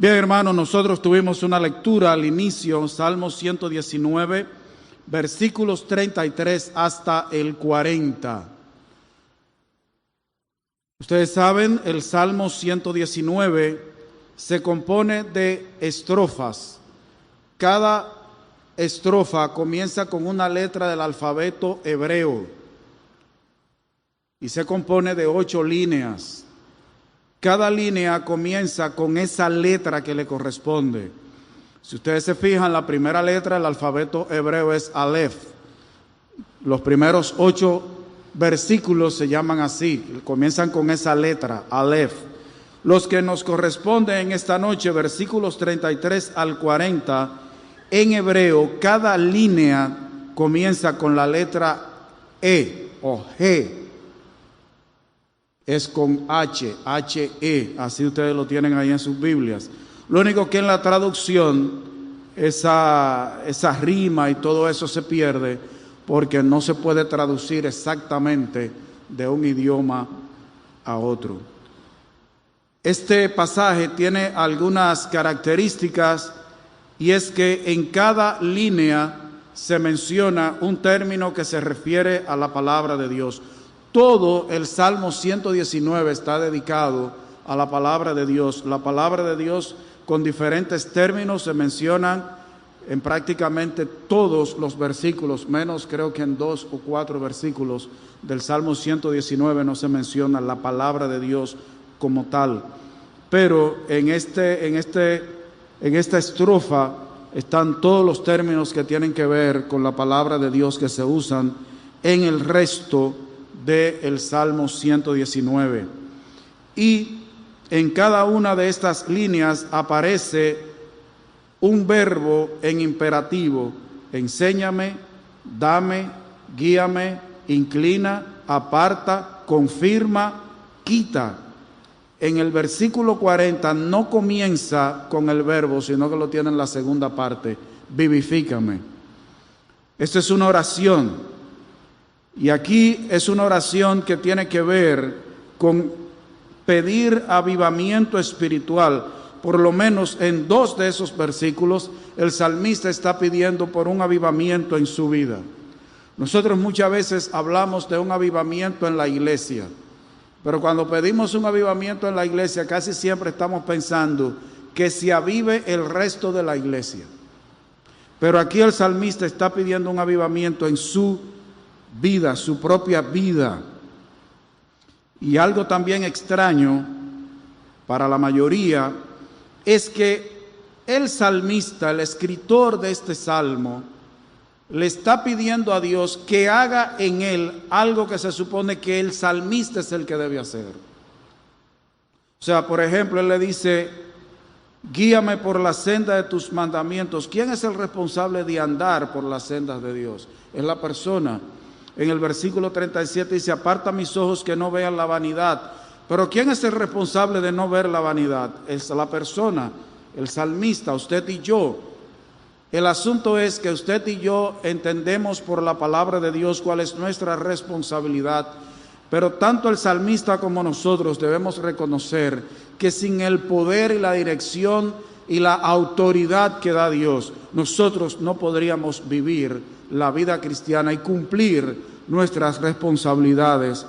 Bien, hermanos, nosotros tuvimos una lectura al inicio, Salmo 119, versículos 33 hasta el 40. Ustedes saben, el Salmo 119 se compone de estrofas. Cada estrofa comienza con una letra del alfabeto hebreo y se compone de 8 líneas. Cada línea comienza con esa letra que le corresponde. Si ustedes se fijan, la primera letra del alfabeto hebreo es Aleph. Los primeros 8 versículos se llaman así, comienzan con esa letra, Aleph. Los que nos corresponden en esta noche, versículos 33 al 40, en hebreo, cada línea comienza con la letra E o G. Es con H, H-E, así ustedes lo tienen ahí en sus Biblias. Lo único que en la traducción, esa rima y todo eso se pierde porque no se puede traducir exactamente de un idioma a otro. Este pasaje tiene algunas características y es que en cada línea se menciona un término que se refiere a la palabra de Dios. Todo el Salmo 119 está dedicado a la palabra de Dios. La palabra de Dios con diferentes términos se mencionan en prácticamente todos los versículos, menos creo que en 2 o 4 versículos del Salmo 119 no se menciona la palabra de Dios como tal. Pero en esta estrofa están todos los términos que tienen que ver con la palabra de Dios que se usan en el resto del Salmo 119. Y en cada una de estas líneas aparece un verbo en imperativo: enséñame, dame, guíame, inclina, aparta, confirma, quita. En el versículo 40 no comienza con el verbo, sino que lo tiene en la segunda parte: vivifícame. Esta es una oración. Y aquí es una oración que tiene que ver con pedir avivamiento espiritual. Por lo menos en 2 de esos versículos, el salmista está pidiendo por un avivamiento en su vida. Nosotros muchas veces hablamos de un avivamiento en la iglesia, pero cuando pedimos un avivamiento en la iglesia, casi siempre estamos pensando que se avive el resto de la iglesia. Pero aquí el salmista está pidiendo un avivamiento en su vida, su propia vida. Y algo también extraño para la mayoría es que el salmista, el escritor de este salmo, le está pidiendo a Dios que haga en él algo que se supone que el salmista es el que debe hacer. O sea, por ejemplo, él le dice: guíame por la senda de tus mandamientos. ¿Quién es el responsable de andar por las sendas de Dios? Es la persona. En el versículo 37 dice: aparta mis ojos que no vean la vanidad. Pero ¿quién es el responsable de no ver la vanidad? Es la persona, el salmista, usted y yo. El asunto es que usted y yo entendemos por la palabra de Dios cuál es nuestra responsabilidad. Pero tanto el salmista como nosotros debemos reconocer que sin el poder y la dirección y la autoridad que da Dios, nosotros no podríamos vivir la vida cristiana y cumplir nuestras responsabilidades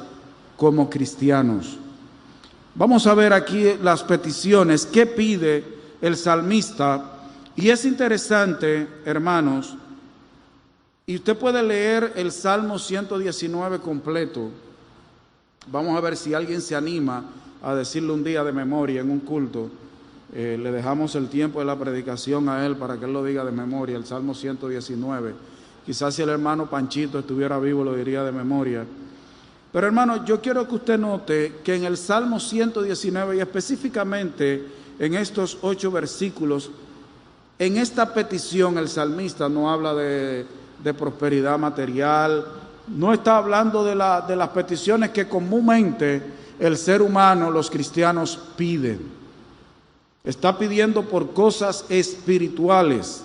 como cristianos. Vamos a ver aquí las peticiones que pide el salmista, y es interesante, hermanos, y usted puede leer el Salmo 119 completo. Vamos a ver si alguien se anima a decirlo un día de memoria en un culto. Le dejamos el tiempo de la predicación a él para que él lo diga de memoria, el Salmo 119. Quizás si el hermano Panchito estuviera vivo lo diría de memoria. Pero hermano, yo quiero que usted note que en el Salmo 119 y específicamente en estos 8 versículos, en esta petición el salmista no habla de prosperidad material, no está hablando de las peticiones que comúnmente el ser humano, los cristianos, piden. Está pidiendo por cosas espirituales.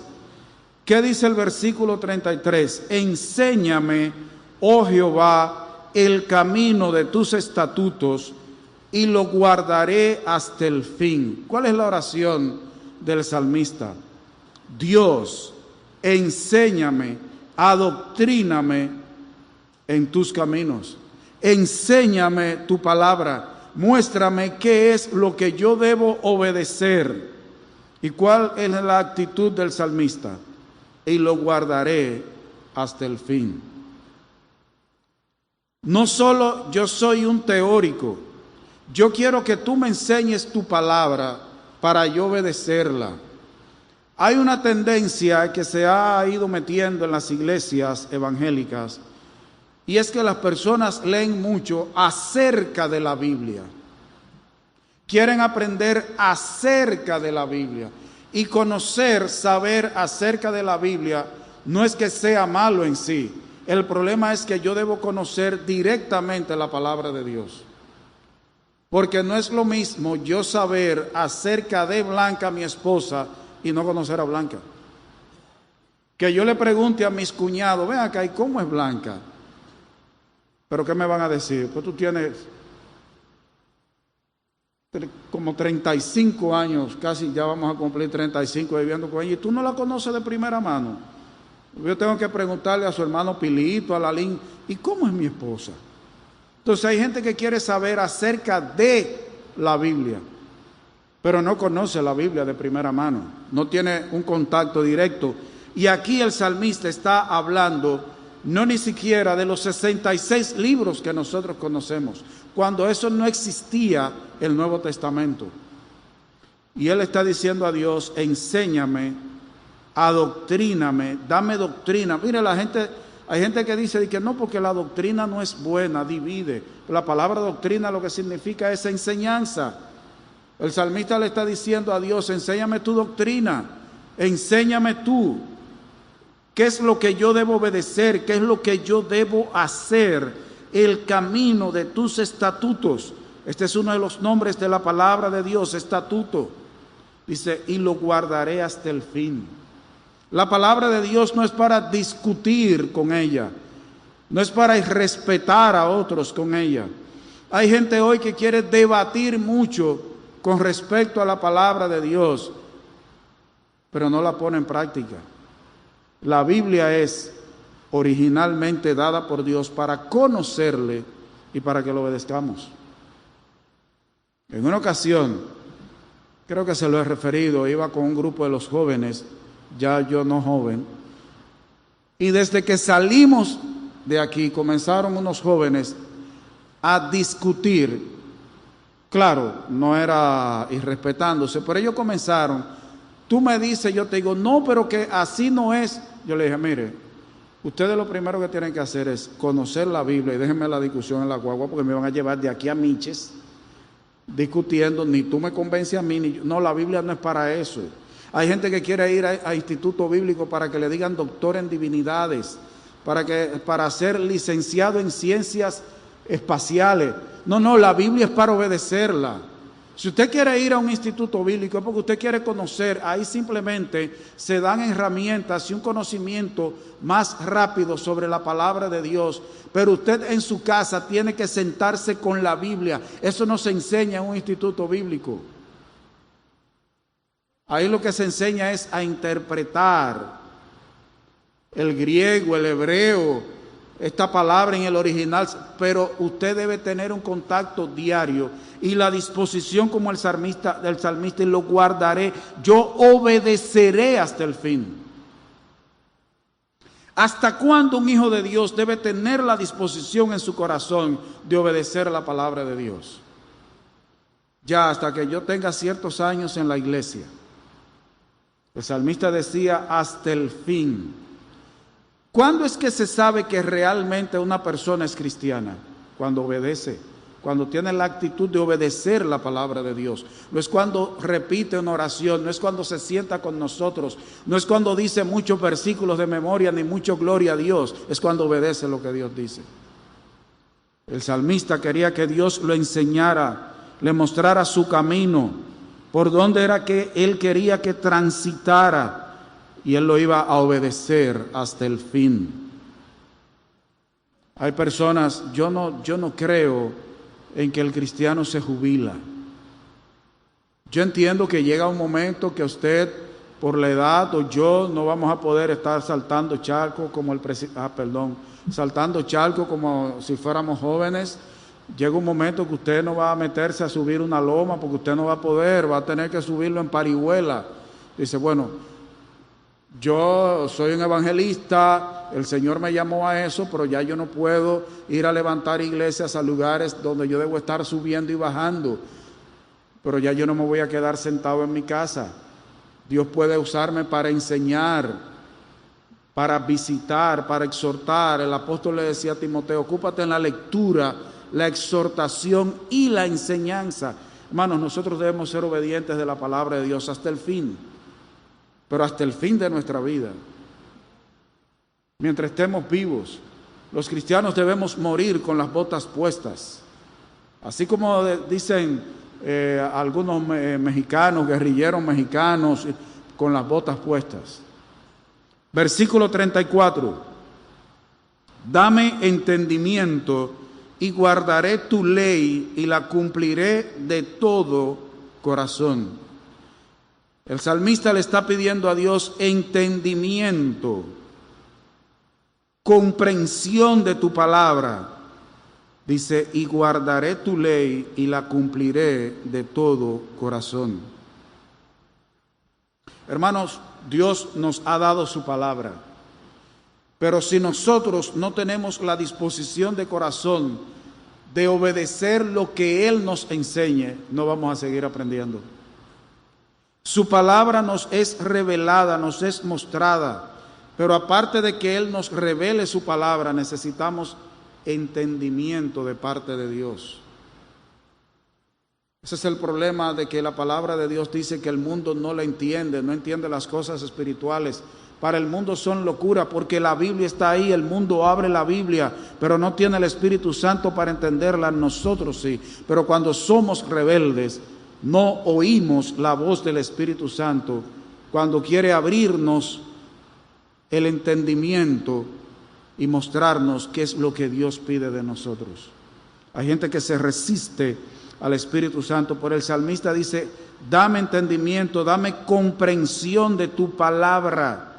¿Qué dice el versículo 33? Enséñame, oh Jehová, el camino de tus estatutos y lo guardaré hasta el fin. ¿Cuál es la oración del salmista. Dios, enséñame, adoctríname en tus caminos. Enséñame tu palabra. Muéstrame qué es lo que yo debo obedecer. ¿Y cuál es la actitud del salmista? Y lo guardaré hasta el fin. No solo yo soy un teórico, yo quiero que tú me enseñes tu palabra para yo obedecerla. Hay una tendencia que se ha ido metiendo en las iglesias evangélicas, y es que las personas leen mucho acerca de la Biblia. Quieren aprender acerca de la Biblia. Y conocer, saber acerca de la Biblia, no es que sea malo en sí. El problema es que yo debo conocer directamente la palabra de Dios. Porque no es lo mismo yo saber acerca de Blanca, mi esposa, y no conocer a Blanca. Que yo le pregunte a mis cuñados, ven acá, ¿y cómo es Blanca? ¿Pero qué me van a decir? Pues tú tienes como 35 años, casi ya vamos a cumplir 35 viviendo con ella, y tú no la conoces de primera mano. Yo tengo que preguntarle a su hermano Pilito, a Lalín, ¿y cómo es mi esposa? Entonces hay gente que quiere saber acerca de la Biblia, pero no conoce la Biblia de primera mano, no tiene un contacto directo. Y aquí el salmista está hablando no ni siquiera de los 66 libros que nosotros conocemos, cuando eso no existía el Nuevo Testamento. Y él está diciendo a Dios, enséñame, adoctríname, dame doctrina. Mire, hay gente que dice que no, porque la doctrina no es buena, divide. La palabra doctrina lo que significa es enseñanza. El salmista le está diciendo a Dios, enséñame tu doctrina, enséñame tú. ¿Qué es lo que yo debo obedecer? ¿Qué es lo que yo debo hacer? El camino de tus estatutos. Este es uno de los nombres de la palabra de Dios, estatuto. Dice, y lo guardaré hasta el fin. La palabra de Dios no es para discutir con ella, no es para irrespetar a otros con ella. Hay gente hoy que quiere debatir mucho con respecto a la palabra de Dios, pero no la pone en práctica. La Biblia es originalmente dada por Dios para conocerle y para que lo obedezcamos. En una ocasión, creo que se lo he referido, iba con un grupo de los jóvenes, ya yo no joven, y desde que salimos de aquí comenzaron unos jóvenes a discutir. Claro, no era irrespetándose, pero ellos comenzaron, tú me dices, yo te digo, no, pero que así no es. Yo le dije, mire, ustedes lo primero que tienen que hacer es conocer la Biblia, y déjenme la discusión en la guagua, porque me van a llevar de aquí a Miches discutiendo, ni tú me convences a mí, ni yo. No, la Biblia no es para eso. Hay gente que quiere ir a instituto bíblico para que le digan doctor en divinidades, para ser licenciado en ciencias espaciales. No, la Biblia es para obedecerla. Si usted quiere ir a un instituto bíblico es porque usted quiere conocer, ahí simplemente se dan herramientas y un conocimiento más rápido sobre la palabra de Dios. Pero usted en su casa tiene que sentarse con la Biblia. Eso no se enseña en un instituto bíblico. Ahí lo que se enseña es a interpretar el griego, el hebreo, esta palabra en el original, pero usted debe tener un contacto diario y la disposición como el salmista, y lo guardaré, yo obedeceré hasta el fin. ¿Hasta cuándo un hijo de Dios debe tener la disposición en su corazón de obedecer la palabra de Dios? Ya hasta que yo tenga ciertos años en la iglesia. El salmista decía hasta el fin. ¿Cuándo es que se sabe que realmente una persona es cristiana? Cuando obedece, cuando tiene la actitud de obedecer la palabra de Dios. No es cuando repite una oración, no es cuando se sienta con nosotros, no es cuando dice muchos versículos de memoria, ni mucho gloria a Dios, es cuando obedece lo que Dios dice. El salmista quería que Dios lo enseñara, le mostrara su camino, por dónde era que él quería que transitara, y él lo iba a obedecer hasta el fin. Hay personas, yo no creo en que el cristiano se jubila. Yo entiendo que llega un momento que usted, por la edad, o yo, no vamos a poder estar saltando charcos como saltando charcos como si fuéramos jóvenes. Llega un momento que usted no va a meterse a subir una loma porque usted no va a poder, va a tener que subirlo en parihuela. Dice, bueno, yo soy un evangelista, el Señor me llamó a eso, pero ya yo no puedo ir a levantar iglesias a lugares donde yo debo estar subiendo y bajando. Pero ya yo no me voy a quedar sentado en mi casa. Dios puede usarme para enseñar, para visitar, para exhortar. El apóstol le decía a Timoteo, ocúpate en la lectura, la exhortación y la enseñanza. Hermanos, nosotros debemos ser obedientes de la palabra de Dios hasta el fin, pero hasta el fin de nuestra vida. Mientras estemos vivos, los cristianos debemos morir con las botas puestas. Así como dicen algunos mexicanos, guerrilleros mexicanos, con las botas puestas. Versículo 34. Dame entendimiento y guardaré tu ley y la cumpliré de todo corazón. El salmista le está pidiendo a Dios entendimiento, comprensión de tu palabra. Dice, y guardaré tu ley y la cumpliré de todo corazón. Hermanos, Dios nos ha dado su palabra. Pero si nosotros no tenemos la disposición de corazón de obedecer lo que Él nos enseñe, no vamos a seguir aprendiendo. Su palabra nos es revelada, nos es mostrada, pero aparte de que Él nos revele su palabra, necesitamos entendimiento de parte de Dios. Ese es el problema de que la palabra de Dios dice que el mundo no la entiende, no entiende las cosas espirituales. Para el mundo son locura porque la Biblia está ahí, el mundo abre la Biblia, pero no tiene el Espíritu Santo para entenderla. Nosotros sí, pero cuando somos rebeldes, no oímos la voz del Espíritu Santo cuando quiere abrirnos el entendimiento y mostrarnos qué es lo que Dios pide de nosotros. Hay gente que se resiste al Espíritu Santo, por el salmista dice, dame entendimiento, dame comprensión de tu palabra.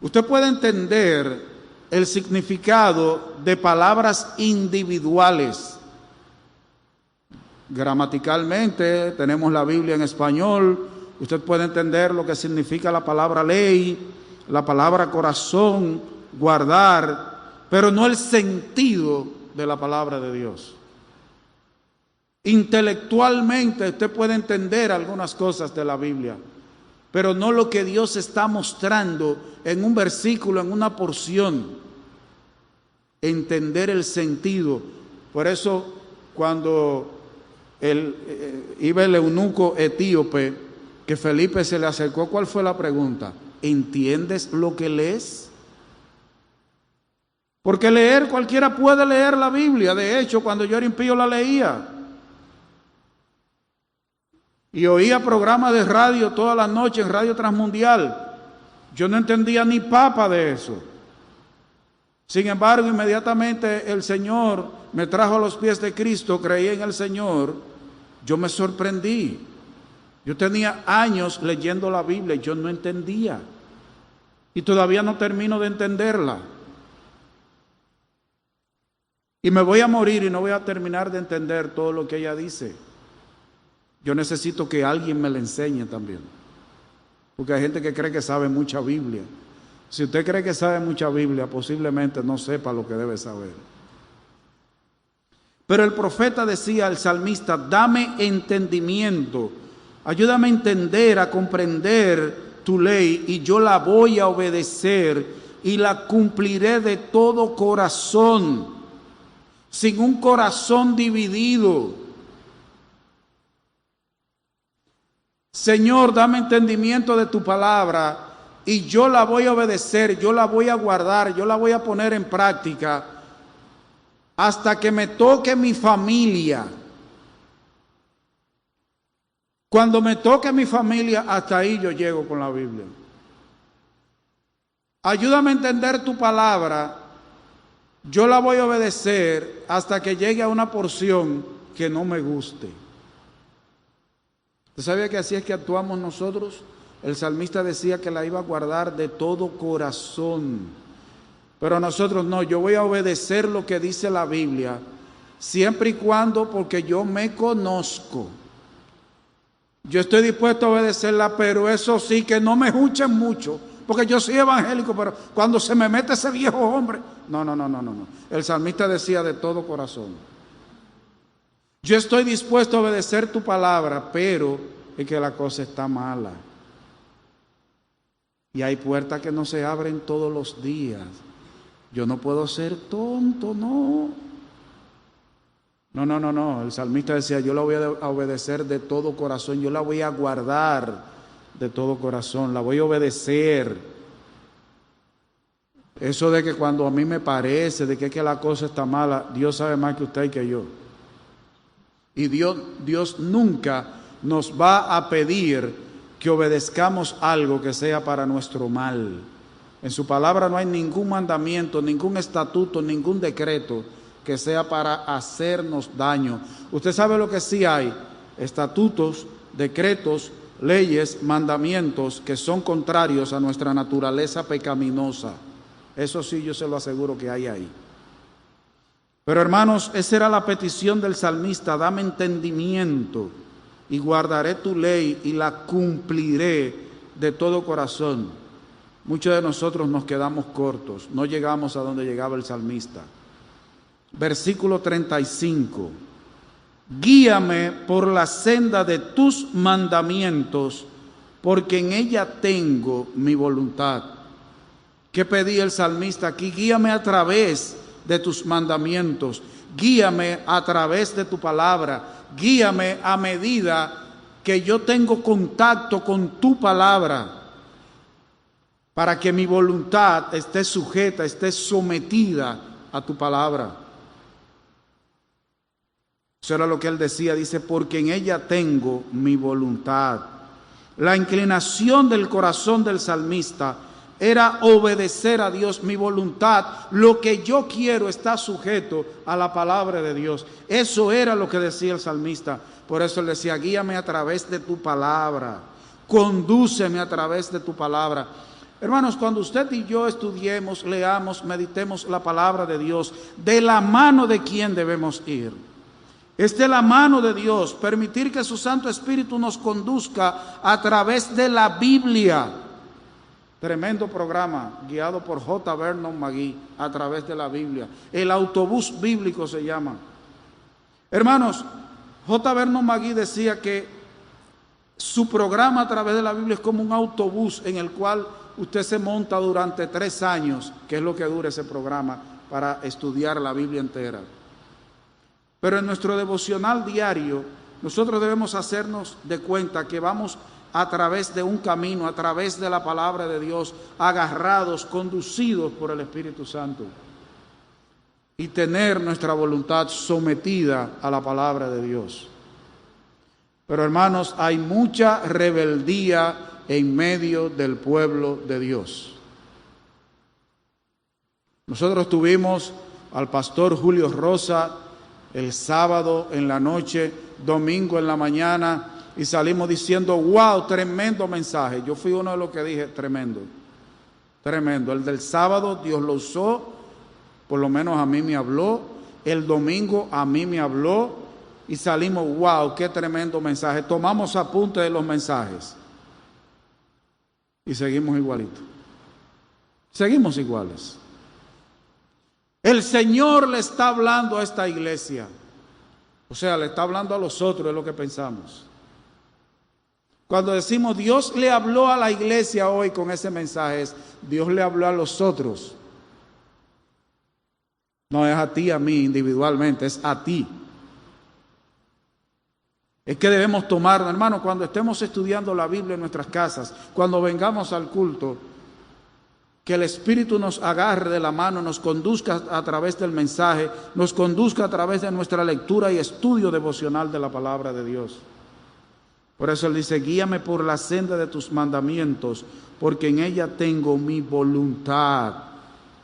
Usted puede entender el significado de palabras individuales. Gramaticalmente tenemos la Biblia en español. Usted puede entender lo que significa la palabra ley, la palabra corazón, guardar, pero no el sentido de la palabra de Dios. Intelectualmente usted puede entender algunas cosas de la Biblia, pero no lo que Dios está mostrando en un versículo, en una porción. Entender el sentido. Por eso cuando iba el eunuco etíope, que Felipe se le acercó, ¿cuál fue la pregunta? ¿Entiendes lo que lees? Porque leer, cualquiera puede leer la Biblia. De hecho, cuando yo era impío la leía. Y oía programas de radio toda la noche en Radio Transmundial. Yo no entendía ni papa de eso. Sin embargo, inmediatamente el Señor me trajo a los pies de Cristo, creí en el Señor, yo me sorprendí. Yo tenía años leyendo la Biblia y yo no entendía. Y todavía no termino de entenderla. Y me voy a morir y no voy a terminar de entender todo lo que ella dice. Yo necesito que alguien me la enseñe también. Porque hay gente que cree que sabe mucha Biblia. Si usted cree que sabe mucha Biblia, posiblemente no sepa lo que debe saber. Pero el profeta decía al salmista, dame entendimiento, ayúdame a entender, a comprender tu ley y yo la voy a obedecer y la cumpliré de todo corazón, sin un corazón dividido. Señor, dame entendimiento de tu palabra y yo la voy a obedecer, yo la voy a guardar, yo la voy a poner en práctica hasta que me toque mi familia. Cuando me toque mi familia, hasta ahí yo llego con la Biblia. Ayúdame a entender tu palabra, yo la voy a obedecer hasta que llegue a una porción que no me guste. ¿Usted sabía que así es que actuamos nosotros? El salmista decía que la iba a guardar de todo corazón. Pero nosotros no, yo voy a obedecer lo que dice la Biblia, siempre y cuando, porque yo me conozco. Yo estoy dispuesto a obedecerla, pero eso sí, que no me escuchen mucho, porque yo soy evangélico, pero cuando se me mete ese viejo hombre, no. El salmista decía de todo corazón. Yo estoy dispuesto a obedecer tu palabra, pero es que la cosa está mala. Y hay puertas que no se abren todos los días. Yo no puedo ser tonto, no. No. El salmista decía, yo la voy a obedecer de todo corazón, yo la voy a guardar de todo corazón, la voy a obedecer. Eso de que cuando a mí me parece, de que la cosa está mala, Dios sabe más que usted y que yo. Y Dios nunca nos va a pedir que obedezcamos algo que sea para nuestro mal. En su palabra no hay ningún mandamiento, ningún estatuto, ningún decreto que sea para hacernos daño. Usted sabe lo que sí hay: estatutos, decretos, leyes, mandamientos que son contrarios a nuestra naturaleza pecaminosa. Eso sí, yo se lo aseguro que hay ahí. Pero hermanos, esa era la petición del salmista: dame entendimiento y guardaré tu ley y la cumpliré de todo corazón. Muchos de nosotros nos quedamos cortos, no llegamos a donde llegaba el salmista. Versículo 35. Guíame por la senda de tus mandamientos, porque en ella tengo mi voluntad. ¿Qué pedía el salmista aquí? Guíame a través de tus mandamientos, guíame a través de tu palabra, guíame a medida que yo tengo contacto con tu palabra, para que mi voluntad esté sujeta, esté sometida a tu palabra. Eso era lo que él decía, dice, porque en ella tengo mi voluntad. La inclinación del corazón del salmista era obedecer a Dios. Mi voluntad, lo que yo quiero, está sujeto a la palabra de Dios. Eso era lo que decía el salmista. Por eso él decía, guíame a través de tu palabra, condúceme a través de tu palabra. Hermanos, cuando usted y yo estudiemos, leamos, meditemos la palabra de Dios, de la mano de quién debemos ir. Es de la mano de Dios, permitir que su Santo Espíritu nos conduzca a través de la Biblia. Tremendo programa, guiado por J. Vernon McGee, a través de la Biblia. El autobús bíblico se llama. Hermanos, J. Vernon McGee decía que su programa a través de la Biblia es como un autobús en el cual usted se monta durante 3 años, que es lo que dura ese programa, para estudiar la Biblia entera. Pero en nuestro devocional diario, nosotros debemos hacernos de cuenta que vamos a través de un camino, a través de la palabra de Dios, agarrados, conducidos por el Espíritu Santo, y tener nuestra voluntad sometida a la palabra de Dios. Pero hermanos, hay mucha rebeldía en medio del pueblo de Dios. Nosotros tuvimos al pastor Julio Rosa el sábado en la noche, domingo en la mañana, y salimos diciendo, wow, tremendo mensaje. Yo fui uno de los que dije, tremendo. El del sábado Dios lo usó, por lo menos a mí me habló. El domingo a mí me habló y salimos, wow, qué tremendo mensaje. Tomamos apunte de los mensajes y seguimos igualitos. Seguimos iguales. El Señor le está hablando a esta iglesia. O sea, le está hablando a los otros, es lo que pensamos. Cuando decimos Dios le habló a la iglesia hoy con ese mensaje, es Dios le habló a los otros. No es a ti, a mí individualmente, es a ti. Es que debemos tomarlo, hermano, cuando estemos estudiando la Biblia en nuestras casas, cuando vengamos al culto, que el Espíritu nos agarre de la mano, nos conduzca a través del mensaje, nos conduzca a través de nuestra lectura y estudio devocional de la palabra de Dios. Por eso él dice, guíame por la senda de tus mandamientos, porque en ella tengo mi voluntad.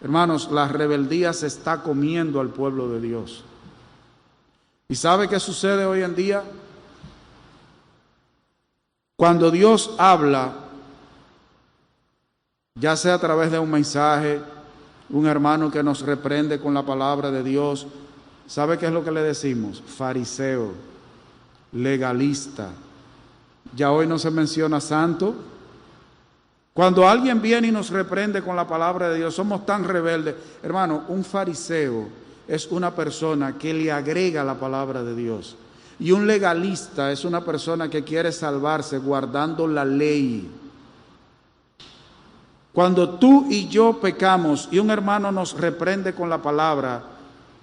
Hermanos, la rebeldía se está comiendo al pueblo de Dios. ¿Y sabe qué sucede hoy en día? Cuando Dios habla, ya sea a través de un mensaje, un hermano que nos reprende con la palabra de Dios, ¿sabe qué es lo que le decimos? Fariseo, legalista. Ya hoy no se menciona santo. Cuando alguien viene y nos reprende con la palabra de Dios, somos tan rebeldes. Hermano, un fariseo es una persona que le agrega la palabra de Dios. Y un legalista es una persona que quiere salvarse guardando la ley. Cuando tú y yo pecamos y un hermano nos reprende con la palabra,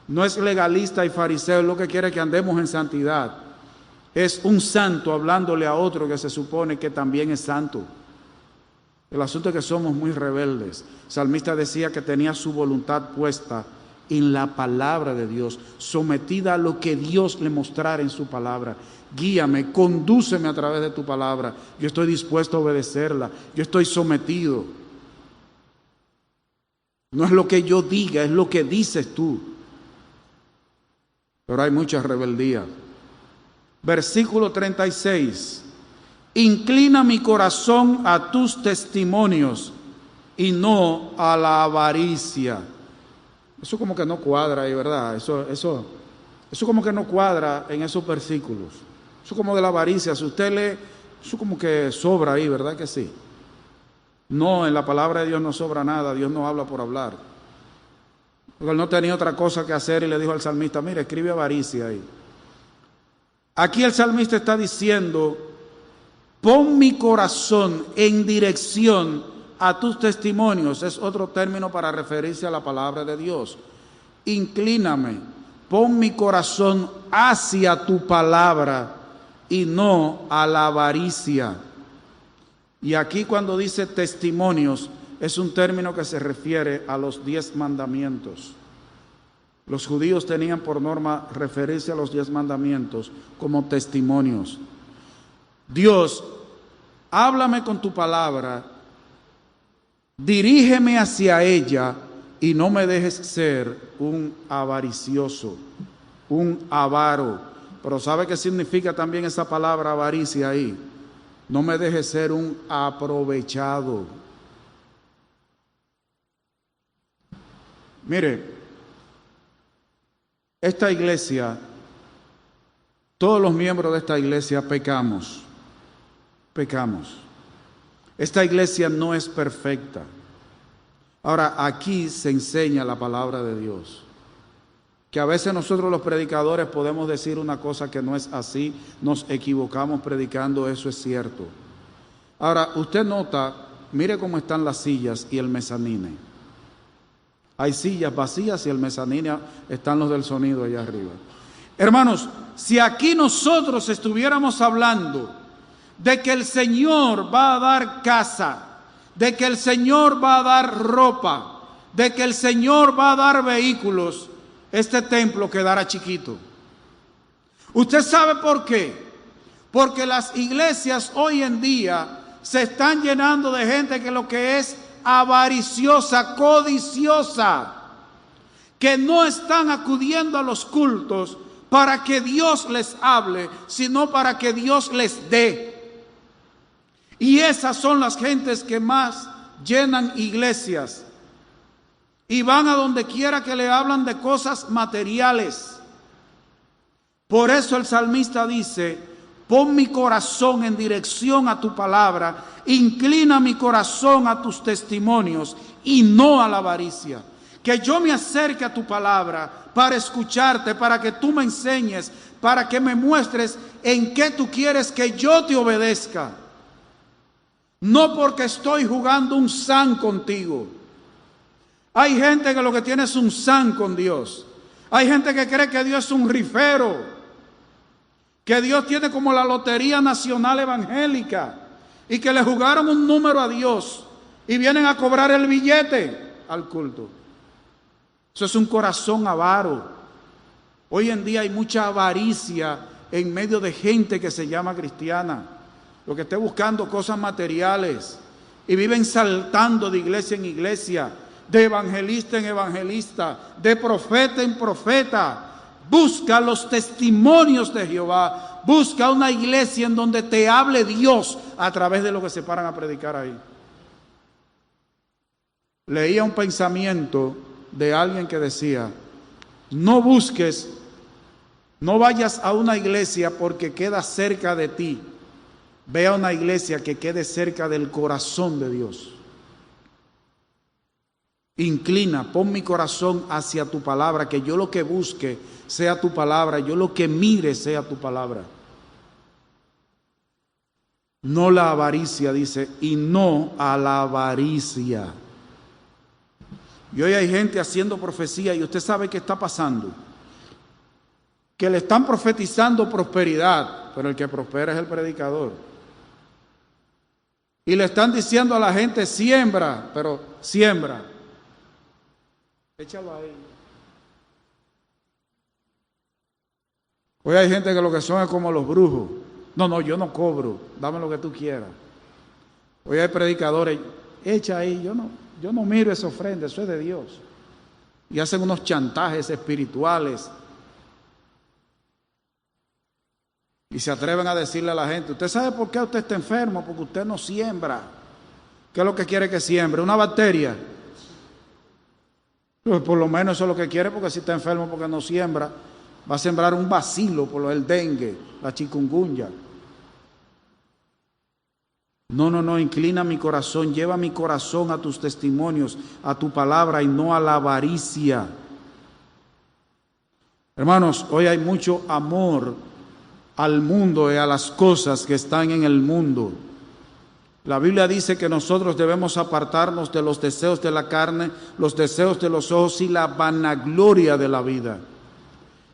no es legalista y fariseo, es lo que quiere que andemos en santidad. Es un santo hablándole a otro que se supone que también es santo. El asunto es que somos muy rebeldes. El salmista decía que tenía su voluntad puesta en la palabra de Dios, sometida a lo que Dios le mostrara en su palabra. Guíame, condúceme a través de tu palabra. Yo estoy dispuesto a obedecerla. Yo estoy sometido. No es lo que yo diga, es lo que dices tú. Pero hay mucha rebeldía. Versículo 36. Inclina mi corazón a tus testimonios y no a la avaricia. Eso como que no cuadra ahí, ¿verdad? Eso como que no cuadra en esos versículos. Eso como de la avaricia. Si usted lee, eso como que sobra ahí, ¿verdad que sí? No, en la palabra de Dios no sobra nada. Dios no habla por hablar. Porque él no tenía otra cosa que hacer y le dijo al salmista, mire, escribe avaricia ahí. Aquí el salmista está diciendo, pon mi corazón en dirección a tus testimonios. Es otro término para referirse a la palabra de Dios. Inclíname, pon mi corazón hacia tu palabra y no a la avaricia. Y aquí cuando dice testimonios, es un término que se refiere a los 10 mandamientos. Los judíos tenían por norma referirse a los 10 mandamientos como testimonios. Dios, háblame con tu palabra, dirígeme hacia ella y no me dejes ser un avaricioso, un avaro. Pero ¿sabe qué significa también esa palabra avaricia ahí? No me dejes ser un aprovechado. Mire, esta iglesia, todos los miembros de esta iglesia pecamos. Esta iglesia no es perfecta. Ahora, aquí se enseña la palabra de Dios. Que a veces nosotros los predicadores podemos decir una cosa que no es así, nos equivocamos predicando, eso es cierto. Ahora, usted nota, mire cómo están las sillas y el mezanine. Hay sillas vacías y el mezanine están los del sonido allá arriba. Hermanos, si aquí nosotros estuviéramos hablando de que el Señor va a dar casa, de que el Señor va a dar ropa, de que el Señor va a dar vehículos, este templo quedará chiquito. ¿Usted sabe por qué? Porque las iglesias hoy en día se están llenando de gente que lo que es avariciosa, codiciosa, que no están acudiendo a los cultos para que Dios les hable, sino para que Dios les dé. Y esas son las gentes que más llenan iglesias y van a donde quiera que le hablan de cosas materiales. Por eso el salmista dice, pon mi corazón en dirección a tu palabra, inclina mi corazón a tus testimonios y no a la avaricia. Que yo me acerque a tu palabra para escucharte, para que tú me enseñes, para que me muestres en qué tú quieres que yo te obedezca. No porque estoy jugando un san contigo. Hay gente que lo que tiene es un san con Dios. Hay gente que cree que Dios es un rifero, que Dios tiene como la Lotería Nacional Evangélica y que le jugaron un número a Dios y vienen a cobrar el billete al culto. Eso es un corazón avaro. Hoy en día hay mucha avaricia en medio de gente que se llama cristiana, lo que esté buscando cosas materiales y viven saltando de iglesia en iglesia, de evangelista en evangelista, de profeta en profeta. Busca los testimonios de Jehová, Busca una iglesia en donde te hable Dios a través de lo que se paran a predicar ahí. Leía un pensamiento de alguien que decía: no busques, no vayas a una iglesia porque queda cerca de ti. Ve a una iglesia que quede cerca del corazón de Dios. Inclina, pon mi corazón hacia tu palabra, que yo lo que busque sea tu palabra, yo lo que mire sea tu palabra. No la avaricia, dice, y no a la avaricia. Y hoy hay gente haciendo profecía y usted sabe qué está pasando. Que le están profetizando prosperidad, pero el que prospera es el predicador. Y le están diciendo a la gente: siembra, pero siembra. Échalo ahí. Hoy hay gente que lo que son es como los brujos. No, yo no cobro, dame lo que tú quieras. Hoy hay predicadores: echa ahí, yo no miro esa ofrenda, eso es de Dios. Y hacen unos chantajes espirituales. Y se atreven a decirle a la gente: ¿usted sabe por qué usted está enfermo? Porque usted no siembra. ¿Qué es lo que quiere que siembre? ¿Una bacteria? Pues por lo menos eso es lo que quiere, porque si está enfermo porque no siembra, va a sembrar un bacilo, por el dengue, la chikungunya. No, inclina mi corazón, lleva mi corazón a tus testimonios, a tu palabra y no a la avaricia. Hermanos, hoy hay mucho amor al mundo y a las cosas que están en el mundo. La Biblia dice que nosotros debemos apartarnos de los deseos de la carne, los deseos de los ojos y la vanagloria de la vida.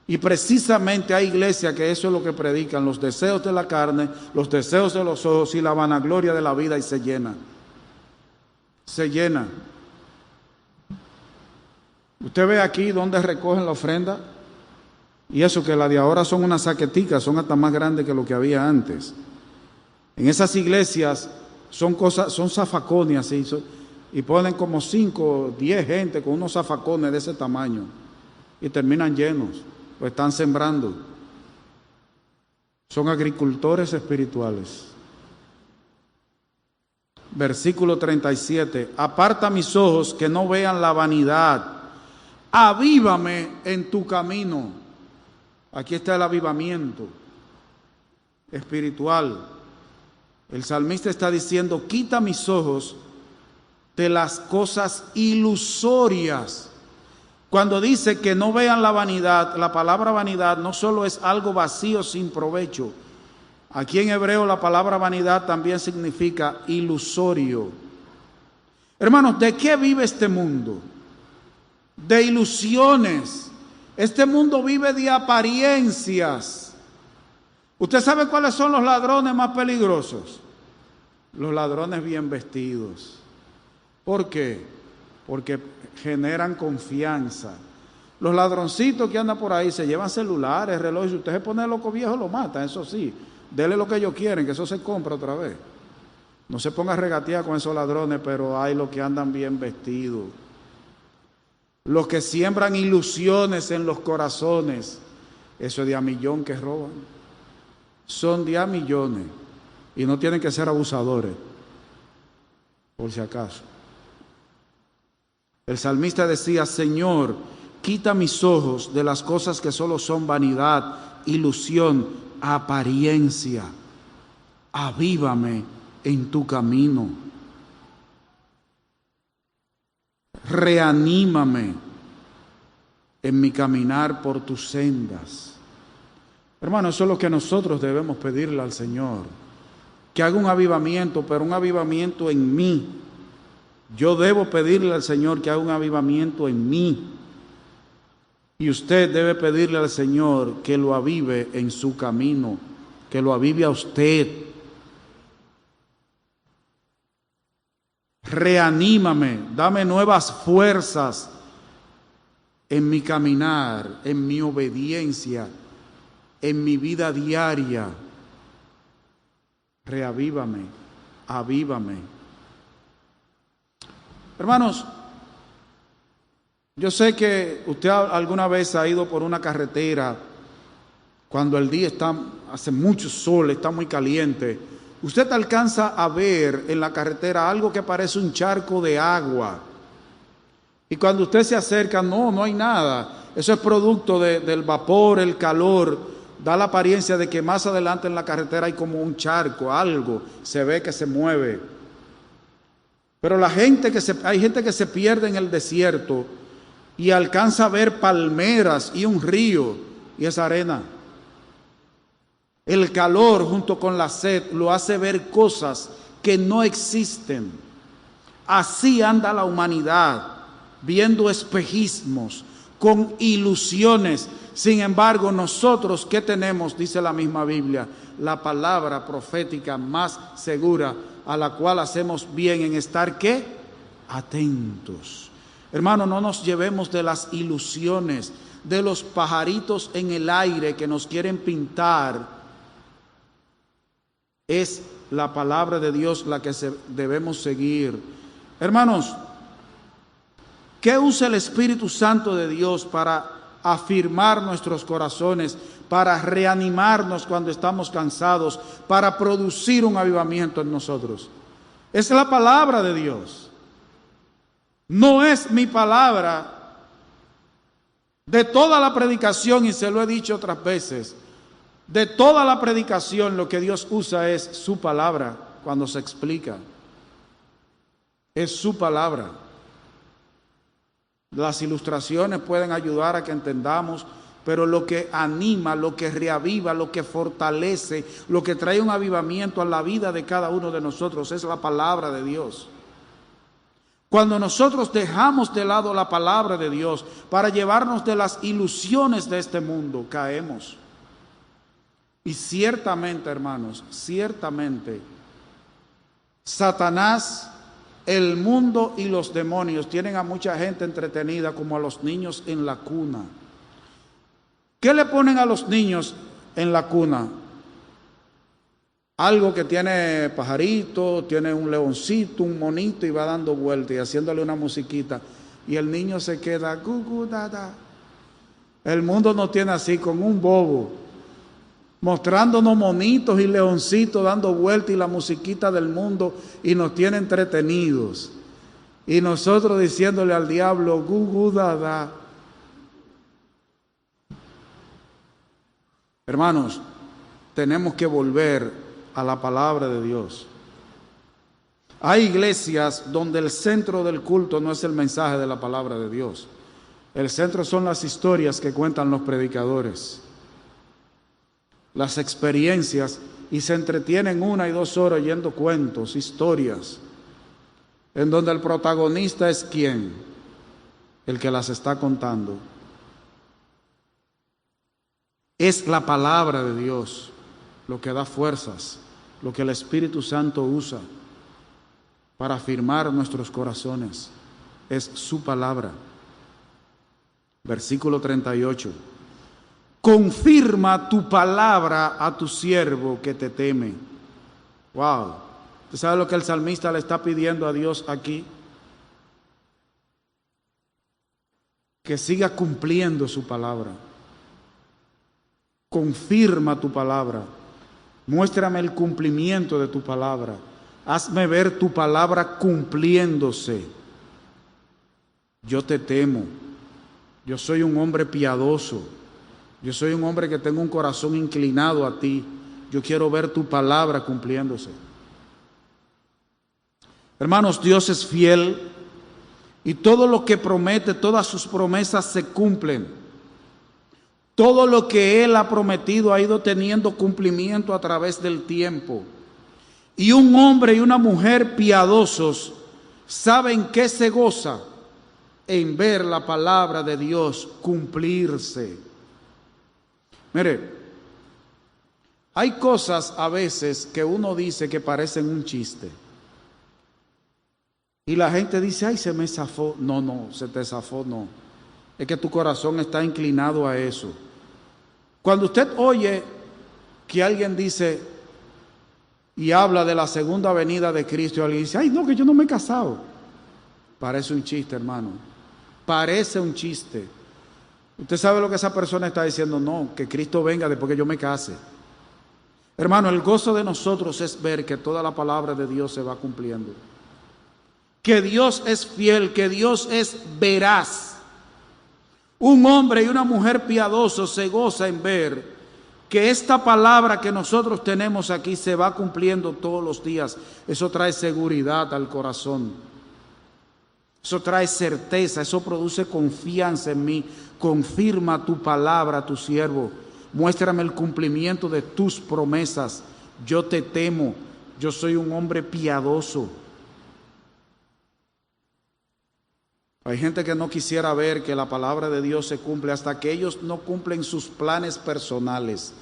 Y precisamente hay iglesias que eso es lo que predican: los deseos de la carne, los deseos de los ojos y la vanagloria de la vida, y se llena. Se llena. Usted ve aquí donde recogen la ofrenda, y eso que la de ahora son unas saqueticas, son hasta más grandes que lo que había antes. En esas iglesias son zafacones así, y ponen como 5 o 10 gente con unos zafacones de ese tamaño, y terminan llenos. Lo están sembrando. Son agricultores espirituales. Versículo 37. Aparta mis ojos que no vean la vanidad. Avívame en tu camino. Aquí está el avivamiento espiritual. El salmista está diciendo: quita mis ojos de las cosas ilusorias. Cuando dice que no vean la vanidad, la palabra vanidad no solo es algo vacío sin provecho. Aquí en hebreo la palabra vanidad también significa ilusorio. Hermanos, ¿de qué vive este mundo? De ilusiones. Este mundo vive de apariencias. ¿Usted sabe cuáles son los ladrones más peligrosos? Los ladrones bien vestidos. ¿Por qué? Porque generan confianza. Los ladroncitos que andan por ahí se llevan celulares, relojes. Si usted se pone loco viejo, lo mata, eso sí. Dele lo que ellos quieren, que eso se compra otra vez. No se ponga a regatear con esos ladrones, pero hay los que andan bien vestidos. Los que siembran ilusiones en los corazones, eso es de a millón que roban. Son de a millones. Y no tienen que ser abusadores, por si acaso. El salmista decía: Señor, quita mis ojos de las cosas que solo son vanidad, ilusión, apariencia. Avívame en tu camino. Reanímame en mi caminar por tus sendas. Hermano, eso es lo que nosotros debemos pedirle al Señor. Que haga un avivamiento, pero un avivamiento en mí. Yo debo pedirle al Señor que haga un avivamiento en mí. Y usted debe pedirle al Señor que lo avive en su camino, que lo avive a usted. Reanímame, dame nuevas fuerzas en mi caminar, en mi obediencia, en mi vida diaria. Reavívame, avívame. Hermanos, yo sé que usted alguna vez ha ido por una carretera cuando el día hace mucho sol, está muy caliente, usted alcanza a ver en la carretera algo que parece un charco de agua. Y cuando usted se acerca, no hay nada. Eso es producto del vapor, el calor. Da la apariencia de que más adelante en la carretera hay como un charco, algo. Se ve que se mueve. Pero hay gente que se pierde en el desierto y alcanza a ver palmeras y un río y esa arena. El calor junto con la sed lo hace ver cosas que no existen. Así anda la humanidad, viendo espejismos, con ilusiones. Sin embargo, nosotros, ¿qué tenemos? Dice la misma Biblia, la palabra profética más segura, a la cual hacemos bien en estar, ¿qué? Atentos. Hermano, no nos llevemos de las ilusiones, de los pajaritos en el aire que nos quieren pintar. Es la palabra de Dios la que debemos seguir. Hermanos, ¿qué usa el Espíritu Santo de Dios para afirmar nuestros corazones, para reanimarnos cuando estamos cansados, para producir un avivamiento en nosotros? Es la palabra de Dios. No es mi palabra. De toda la predicación, y se lo he dicho otras veces, de toda la predicación lo que Dios usa es su palabra cuando se explica. Es su palabra. Las ilustraciones pueden ayudar a que entendamos, pero lo que anima, lo que reaviva, lo que fortalece, lo que trae un avivamiento a la vida de cada uno de nosotros es la palabra de Dios. Cuando nosotros dejamos de lado la palabra de Dios para llevarnos de las ilusiones de este mundo, caemos. Y ciertamente, hermanos, ciertamente, Satanás, el mundo y los demonios tienen a mucha gente entretenida como a los niños en la cuna. ¿Qué le ponen a los niños en la cuna? Algo que tiene pajarito, tiene un leoncito, un monito y va dando vueltas y haciéndole una musiquita. Y el niño se queda gu, da, da. El mundo nos tiene así, con un bobo, mostrándonos monitos y leoncitos dando vueltas y la musiquita del mundo, y nos tiene entretenidos. Y nosotros diciéndole al diablo, gu, da, da. Hermanos, tenemos que volver a la palabra de Dios. Hay iglesias donde el centro del culto no es el mensaje de la palabra de Dios. El centro son las historias que cuentan los predicadores, las experiencias, y se entretienen 1 y 2 horas oyendo cuentos, historias, en donde el protagonista es ¿quién? El que las está contando. Es la palabra de Dios lo que da fuerzas, lo que el Espíritu Santo usa para afirmar nuestros corazones. Es su palabra. Versículo 38. Confirma tu palabra a tu siervo que te teme. Wow. ¿Usted sabe lo que el salmista le está pidiendo a Dios aquí? Que siga cumpliendo su palabra. Confirma tu palabra. Muéstrame el cumplimiento de tu palabra. Hazme ver tu palabra cumpliéndose. Yo te temo. Yo soy un hombre piadoso. Yo soy un hombre que tengo un corazón inclinado a ti. Yo quiero ver tu palabra cumpliéndose. Hermanos, Dios es fiel y todo lo que promete, todas sus promesas se cumplen. Todo lo que Él ha prometido ha ido teniendo cumplimiento a través del tiempo. Y un hombre y una mujer piadosos saben que se goza en ver la palabra de Dios cumplirse. Mire, hay cosas a veces que uno dice que parecen un chiste. Y la gente dice, ay, se me zafó. No, se te zafó, no. Es que tu corazón está inclinado a eso. Cuando usted oye que alguien dice y habla de la segunda venida de Cristo, y alguien dice, ay, no, que yo no me he casado. Parece un chiste, hermano. Parece un chiste. Usted sabe lo que esa persona está diciendo, no, que Cristo venga después que yo me case. Hermano, el gozo de nosotros es ver que toda la palabra de Dios se va cumpliendo. Que Dios es fiel, que Dios es veraz. Un hombre y una mujer piadosos se goza en ver que esta palabra que nosotros tenemos aquí se va cumpliendo todos los días. Eso trae seguridad al corazón. Eso trae certeza, eso produce confianza en mí. Confirma tu palabra, tu siervo. Muéstrame el cumplimiento de tus promesas. Yo te temo, yo soy un hombre piadoso. Hay gente que no quisiera ver que la palabra de Dios se cumple hasta que ellos no cumplen sus planes personales.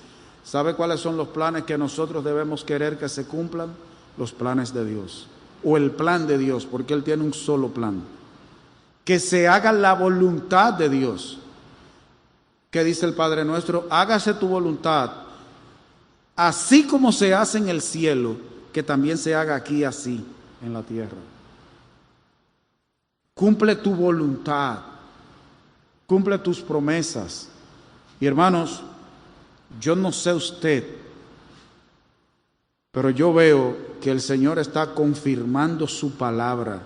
¿Sabe cuáles son los planes que nosotros debemos querer que se cumplan? Los planes de Dios, o el plan de Dios, porque Él tiene un solo plan. Que se haga la voluntad de Dios. ¿Qué dice el Padre nuestro? Hágase tu voluntad, así como se hace en el cielo, que también se haga aquí así, en la tierra. Cumple tu voluntad, cumple tus promesas. Y hermanos, yo no sé usted, pero yo veo que el Señor está confirmando su palabra.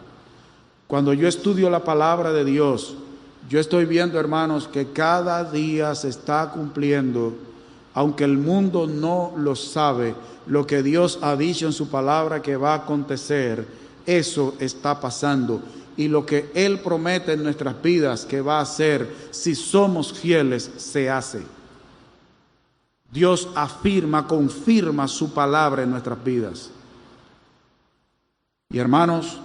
Cuando yo estudio la palabra de Dios, yo estoy viendo, hermanos, que cada día se está cumpliendo, aunque el mundo no lo sabe, lo que Dios ha dicho en su palabra que va a acontecer, eso está pasando. Y lo que Él promete en nuestras vidas que va a hacer, si somos fieles, se hace. Dios afirma, confirma su palabra en nuestras vidas. Y hermanos,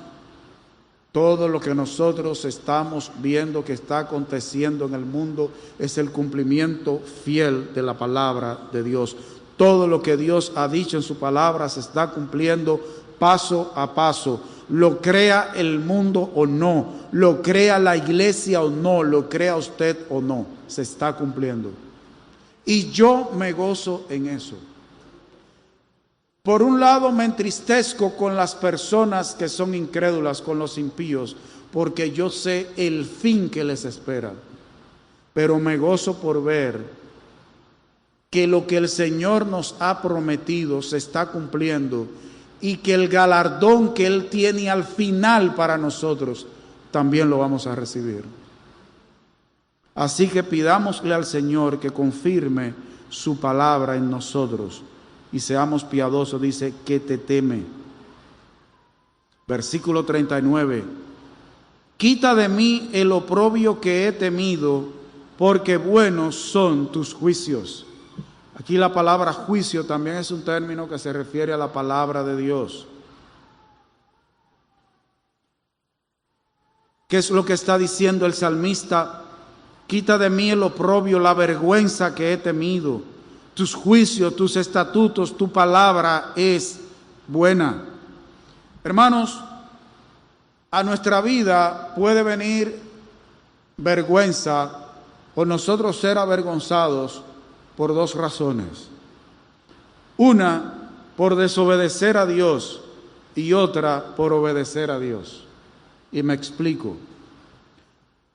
todo lo que nosotros estamos viendo que está aconteciendo en el mundo es el cumplimiento fiel de la palabra de Dios. Todo lo que Dios ha dicho en su palabra se está cumpliendo paso a paso. Lo crea el mundo o no, lo crea la iglesia o no, lo crea usted o no, se está cumpliendo. Y yo me gozo en eso. Por un lado me entristezco con las personas que son incrédulas, con los impíos, porque yo sé el fin que les espera. Pero me gozo por ver que lo que el Señor nos ha prometido se está cumpliendo y que el galardón que Él tiene al final para nosotros también lo vamos a recibir. Así que pidámosle al Señor que confirme su palabra en nosotros y seamos piadosos. Dice que te teme. Versículo 39. Quita de mí el oprobio que he temido, porque buenos son tus juicios. Aquí la palabra juicio también es un término que se refiere a la palabra de Dios. ¿Qué es lo que está diciendo el salmista? Quita de mí el oprobio, la vergüenza que he temido. Tus juicios, tus estatutos, tu palabra es buena. Hermanos, a nuestra vida puede venir vergüenza o nosotros ser avergonzados por dos razones. Una, por desobedecer a Dios, y otra, por obedecer a Dios. Y me explico.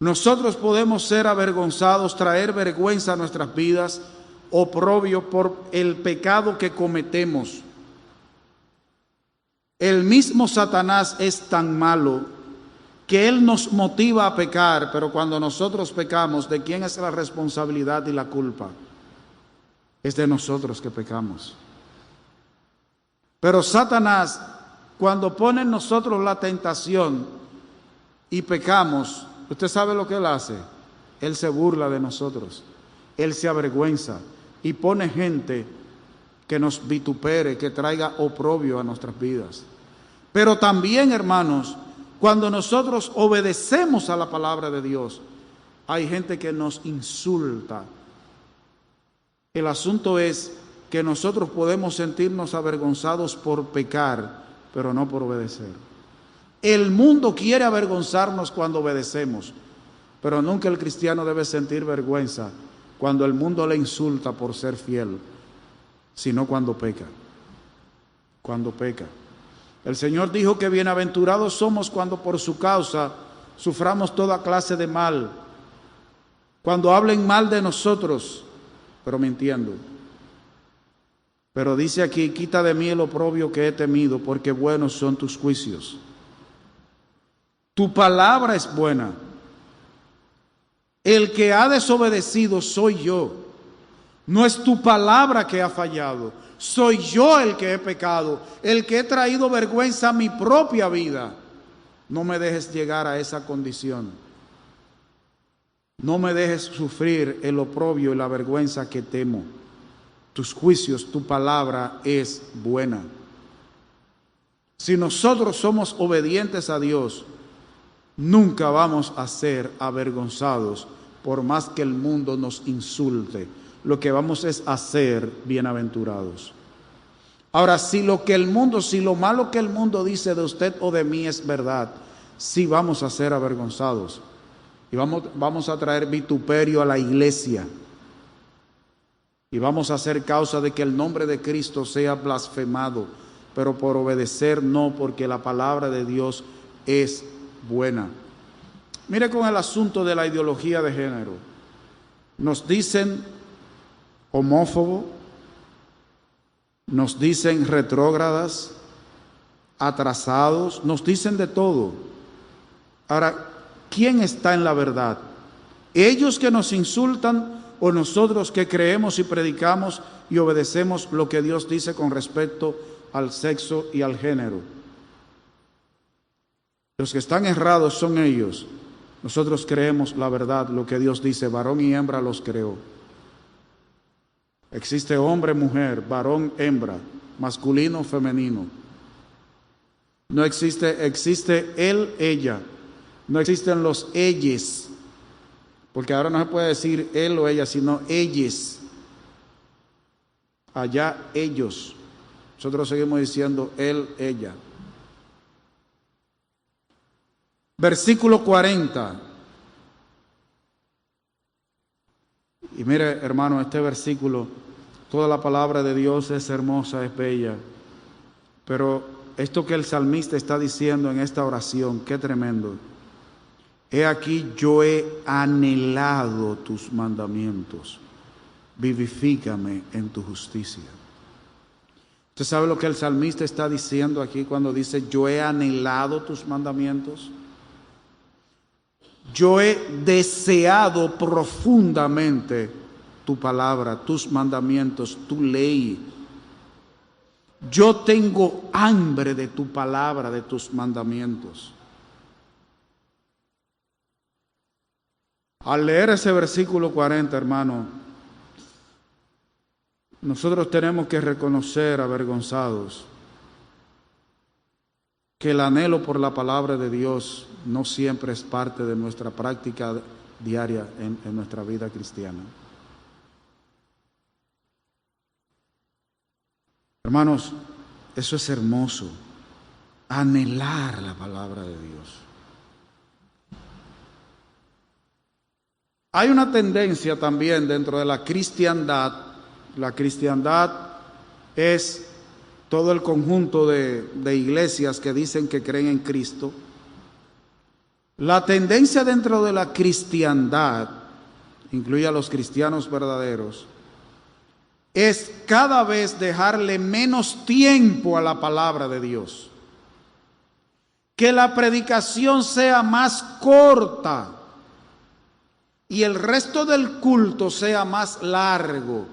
Nosotros podemos ser avergonzados, traer vergüenza a nuestras vidas, oprobio por el pecado que cometemos. El mismo Satanás es tan malo que él nos motiva a pecar, pero cuando nosotros pecamos, ¿de quién es la responsabilidad y la culpa? Es de nosotros que pecamos. Pero Satanás, cuando pone en nosotros la tentación y pecamos, ¿usted sabe lo que él hace? Él se burla de nosotros, él se avergüenza y pone gente que nos vitupere, que traiga oprobio a nuestras vidas. Pero también, hermanos, cuando nosotros obedecemos a la palabra de Dios, hay gente que nos insulta. El asunto es que nosotros podemos sentirnos avergonzados por pecar, pero no por obedecer. El mundo quiere avergonzarnos cuando obedecemos, pero nunca el cristiano debe sentir vergüenza cuando el mundo le insulta por ser fiel, sino cuando peca. Cuando peca. El Señor dijo que bienaventurados somos cuando por su causa suframos toda clase de mal. Cuando hablen mal de nosotros, pero mintiendo. Pero dice aquí, quita de mí el oprobio que he temido, porque buenos son tus juicios. Tu palabra es buena. El que ha desobedecido soy yo. No es tu palabra que ha fallado. Soy yo el que he pecado, el que he traído vergüenza a mi propia vida. No me dejes llegar a esa condición. No me dejes sufrir el oprobio y la vergüenza que temo. Tus juicios, tu palabra es buena. Si nosotros somos obedientes a Dios, nunca vamos a ser avergonzados por más que el mundo nos insulte. Lo que vamos es a ser bienaventurados. Ahora, si lo malo que el mundo dice de usted o de mí es verdad, sí vamos a ser avergonzados. Y vamos a traer vituperio a la iglesia. Y vamos a hacer causa de que el nombre de Cristo sea blasfemado. Pero por obedecer no, porque la palabra de Dios es buena. Mire con el asunto de la ideología de género. Nos dicen homófobo, nos dicen retrógradas, atrasados, nos dicen de todo. Ahora, ¿quién está en la verdad? ¿Ellos que nos insultan o nosotros que creemos y predicamos y obedecemos lo que Dios dice con respecto al sexo y al género? Los que están errados son ellos. Nosotros creemos la verdad, lo que Dios dice, varón y hembra los creó. Existe hombre, mujer, varón, hembra, masculino, femenino. No existe él, ella. No existen los ellos, porque ahora no se puede decir él o ella, sino ellos. Allá ellos. Nosotros seguimos diciendo él, ella. Versículo 40. Y mire, hermano, este versículo, toda la palabra de Dios es hermosa, es bella. Pero esto que el salmista está diciendo en esta oración, qué tremendo. He aquí, yo he anhelado tus mandamientos. Vivifícame en tu justicia. ¿Usted sabe lo que el salmista está diciendo aquí cuando dice, yo he anhelado tus mandamientos? Yo he deseado profundamente tu palabra, tus mandamientos, tu ley. Yo tengo hambre de tu palabra, de tus mandamientos. Al leer ese versículo 40, hermano, nosotros tenemos que reconocer, avergonzados, que el anhelo por la palabra de Dios no siempre es parte de nuestra práctica diaria en nuestra vida cristiana. Hermanos, eso es hermoso, anhelar la palabra de Dios. Hay una tendencia también dentro de la cristiandad. La cristiandad es todo el conjunto de iglesias que dicen que creen en Cristo. La tendencia dentro de la cristiandad, incluye a los cristianos verdaderos, es cada vez dejarle menos tiempo a la palabra de Dios. Que la predicación sea más corta y el resto del culto sea más largo.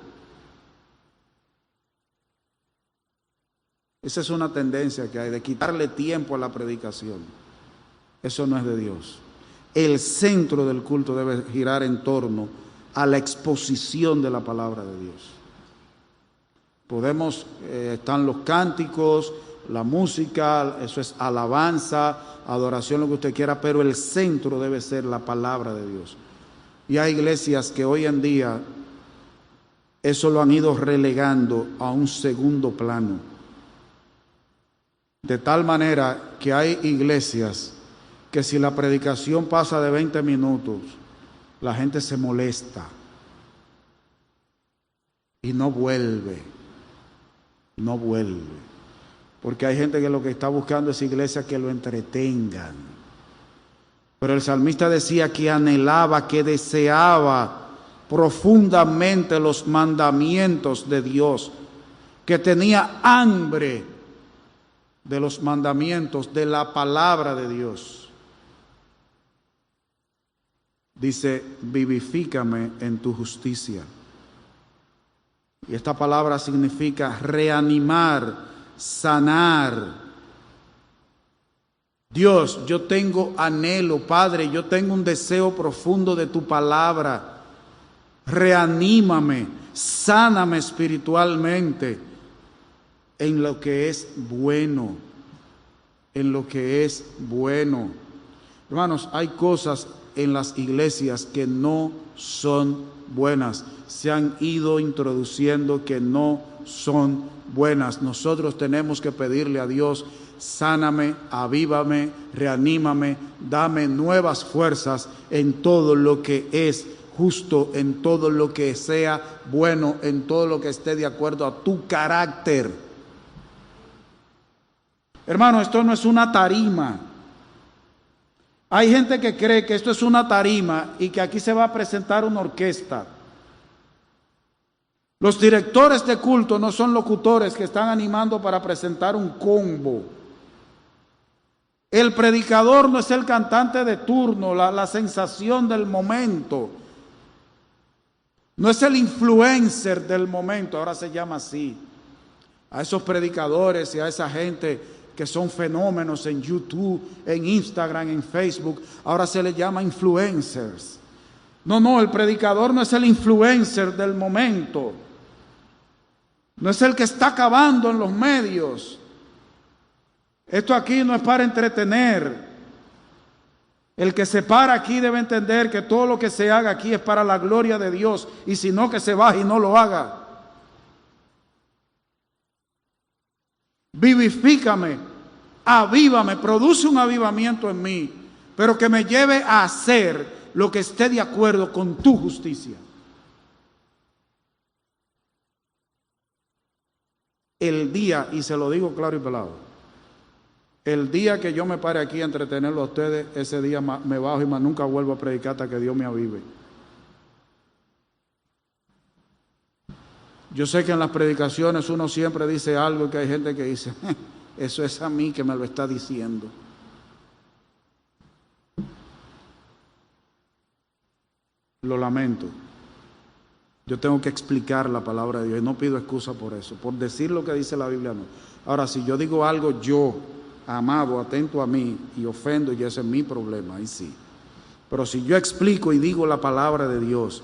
Esa es una tendencia que hay, de quitarle tiempo a la predicación. Eso no es de Dios. El centro del culto debe girar en torno a la exposición de la palabra de Dios. Están los cánticos, la música, eso es alabanza, adoración, lo que usted quiera, pero el centro debe ser la palabra de Dios. Y hay iglesias que hoy en día eso lo han ido relegando a un segundo plano. De tal manera que hay iglesias que si la predicación pasa de 20 minutos, la gente se molesta y no vuelve. Porque hay gente que lo que está buscando es iglesias que lo entretengan. Pero el salmista decía que anhelaba, que deseaba profundamente los mandamientos de Dios, que tenía hambre de los mandamientos, de la palabra de Dios. Dice, vivifícame en tu justicia. Y esta palabra significa reanimar, sanar. Dios, yo tengo anhelo, Padre, yo tengo un deseo profundo de tu palabra. Reanímame, sáname espiritualmente en lo que es bueno, en lo que es bueno. Hermanos, hay cosas en las iglesias que no son buenas, se han ido introduciendo que no son buenas. Nosotros tenemos que pedirle a Dios, sáname, avívame, reanímame, dame nuevas fuerzas en todo lo que es justo, en todo lo que sea bueno, en todo lo que esté de acuerdo a tu carácter. Hermano, esto no es una tarima. Hay gente que cree que esto es una tarima y que aquí se va a presentar una orquesta. Los directores de culto no son locutores que están animando para presentar un combo. El predicador no es el cantante de turno, la sensación del momento. No es el influencer del momento, ahora se llama así. A esos predicadores y a esa gente que son fenómenos en YouTube, en Instagram, en Facebook, ahora se les llama influencers. No, el predicador no es el influencer del momento. No es el que está acabando en los medios. Esto aquí no es para entretener. El que se para aquí debe entender que todo lo que se haga aquí es para la gloria de Dios. Y si no, que se baje y no lo haga. Vivifícame, avívame, produce un avivamiento en mí, pero que me lleve a hacer lo que esté de acuerdo con tu justicia. El día, y se lo digo claro y pelado, el día que yo me pare aquí a entretenerlo a ustedes, ese día me bajo y más nunca vuelvo a predicar hasta que Dios me avive. Yo sé que en las predicaciones uno siempre dice algo y que hay gente que dice, eso es a mí que me lo está diciendo. Lo lamento. Yo tengo que explicar la palabra de Dios y no pido excusa por eso, por decir lo que dice la Biblia no. Ahora, si yo digo algo yo, amado, atento a mí y ofendo, y ese es mi problema, ahí sí. Pero si yo explico y digo la palabra de Dios,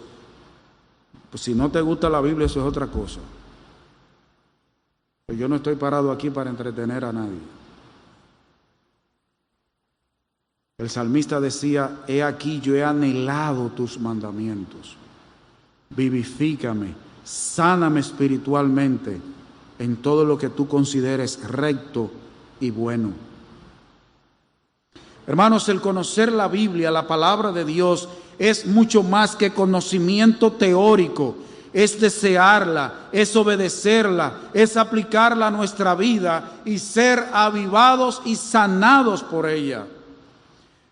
pues si no te gusta la Biblia, eso es otra cosa. Pero yo no estoy parado aquí para entretener a nadie. El salmista decía, he aquí yo he anhelado tus mandamientos. Vivifícame, sáname espiritualmente en todo lo que tú consideres recto y bueno. Hermanos, el conocer la Biblia, la palabra de Dios, es mucho más que conocimiento teórico. Es desearla, es obedecerla, es aplicarla a nuestra vida y ser avivados y sanados por ella.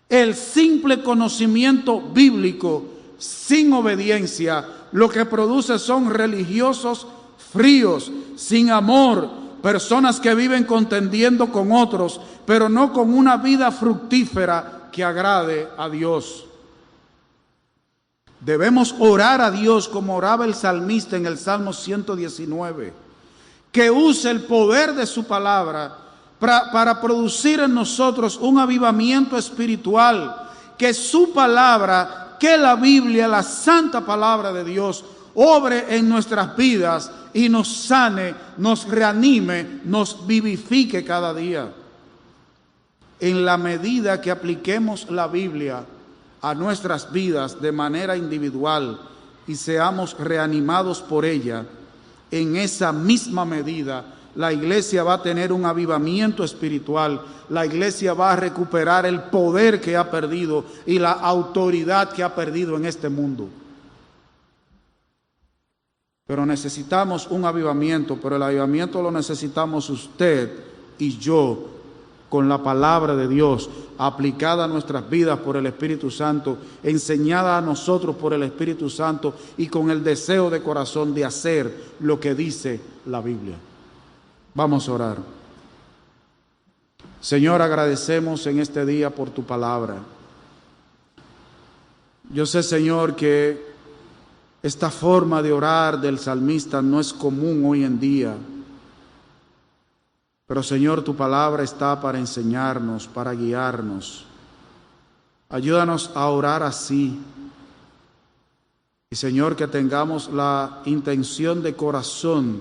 El simple conocimiento bíblico sin obediencia lo que produce son religiosos fríos, sin amor, personas que viven contendiendo con otros, pero no con una vida fructífera que agrade a Dios. Debemos orar a Dios como oraba el salmista en el Salmo 119, que use el poder de su palabra para producir en nosotros un avivamiento espiritual, que su palabra, que la Biblia, la santa palabra de Dios, obre en nuestras vidas y nos sane, nos reanime, nos vivifique cada día. En la medida que apliquemos la Biblia a nuestras vidas de manera individual y seamos reanimados por ella, en esa misma medida la iglesia va a tener un avivamiento espiritual, la iglesia va a recuperar el poder que ha perdido y la autoridad que ha perdido en este mundo. Pero necesitamos un avivamiento, pero el avivamiento lo necesitamos usted y yo con la palabra de Dios, aplicada a nuestras vidas por el Espíritu Santo, enseñada a nosotros por el Espíritu Santo y con el deseo de corazón de hacer lo que dice la Biblia. Vamos a orar. Señor, agradecemos en este día por tu palabra. Yo sé, Señor, que esta forma de orar del salmista no es común hoy en día. Pero, Señor, tu palabra está para enseñarnos, para guiarnos. Ayúdanos a orar así. Y, Señor, que tengamos la intención de corazón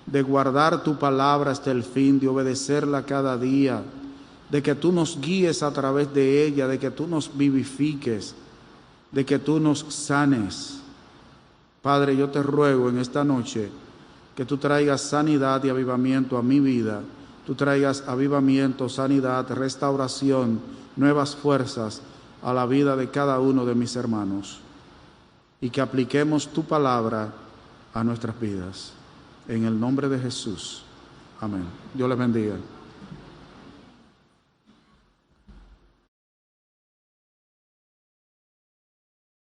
de guardar tu palabra hasta el fin, de obedecerla cada día, de que tú nos guíes a través de ella, de que tú nos vivifiques, de que tú nos sanes. Padre, yo te ruego en esta noche que tú traigas sanidad y avivamiento a mi vida. Tú traigas avivamiento, sanidad, restauración, nuevas fuerzas a la vida de cada uno de mis hermanos. Y que apliquemos tu palabra a nuestras vidas. En el nombre de Jesús. Amén. Dios les bendiga.